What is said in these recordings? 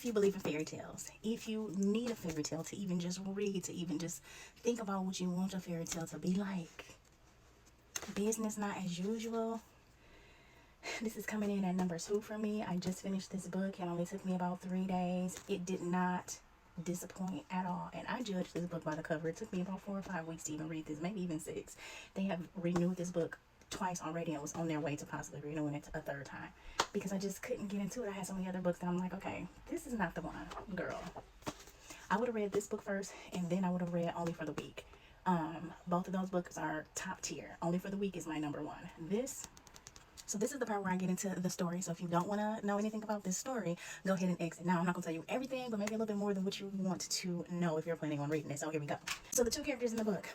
if you believe in fairy tales, if you need a fairy tale to even just read, to even just think about what you want your fairy tale to be like, business not as usual, this is coming in at number 2 for me. I just finished this book. It only took me about 3 days. It did not disappoint at all, and I judged this book by the cover. It took me about 4 or 5 weeks to even read this, maybe even 6. They have renewed this book twice already and was on their way to possibly renewing it a 3rd time, because I just couldn't get into it. I had so many other books that I'm like, okay, this is not the one, girl. I would have read this book first, and then I would have read Only for the Week. Both of those books are top tier. Only for the Week is my number 1. So this is the part where I get into the story. So if you don't want to know anything about this story, go ahead and exit. Now, I'm not going to tell you everything, but maybe a little bit more than what you want to know if you're planning on reading it. So here we go. So the 2 characters in the book,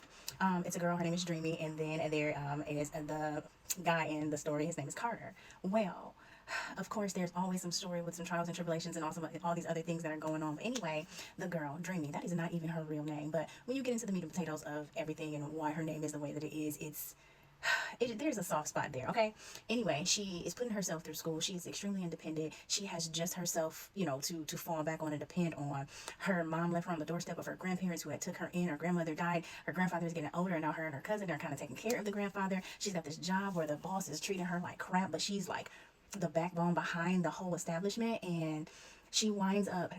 it's a girl, her name is Dreamy, and then there is the guy in the story, his name is Carter. Well, of course, there's always some story with some trials and tribulations and also all these other things that are going on. But anyway, the girl, Dreamy, that is not even her real name. But when you get into the meat and potatoes of everything and why her name is the way that it is, there's a soft spot there, okay? Anyway, she is putting herself through school. She is extremely independent. She has just herself, to fall back on and depend on. Her mom left her on the doorstep of her grandparents who had took her in. Her grandmother died. Her grandfather is getting older, and now her and her cousin are kind of taking care of the grandfather. She's got this job where the boss is treating her like crap, but she's like the backbone behind the whole establishment, and she winds up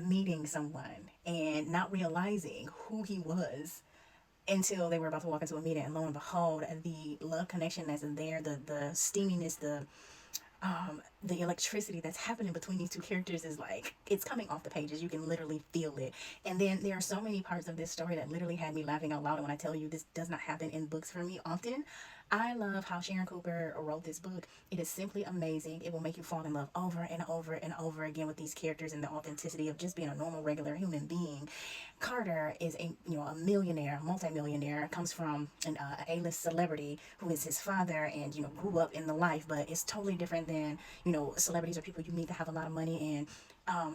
meeting someone and not realizing who he was until they were about to walk into a meeting, and lo and behold, the love connection that's there, the steaminess, the electricity that's happening between these 2 characters is like, it's coming off the pages. You can literally feel it. And then there are so many parts of this story that literally had me laughing out loud. And when I tell you, this does not happen in books for me often. I love how Sharon Cooper wrote this book. It is simply amazing. It will make you fall in love over and over and over again with these characters and the authenticity of just being a normal, regular human being. Carter is a millionaire, multi-millionaire, comes from an A-list celebrity who is his father, and grew up in the life, but it's totally different than celebrities or people you meet that have a lot of money. And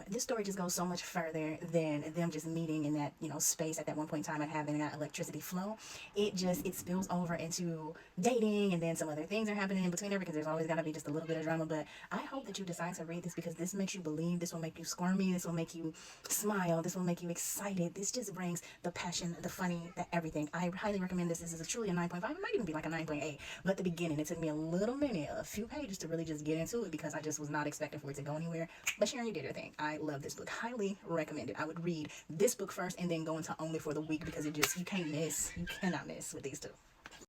this story just goes so much further than them just meeting in that space at that one point in time and having that electricity flow. It spills over into dating, and then some other things are happening in between there, because there's always got to be just a little bit of drama. But I hope that you decide to read this, because this makes you believe. This will make you squirmy. This will make you smile. This will make you excited. This just brings the passion, the funny, the everything. I highly recommend this. This is truly a 9.5. It might even be like a 9.8. But the beginning, it took me a few pages to really just get into it, because I just was not expecting for it to go anywhere. But Sharon, you did her thing. I love this book. Highly recommend it. I would read this book first and then go into Only for the Week, because you cannot miss with these 2.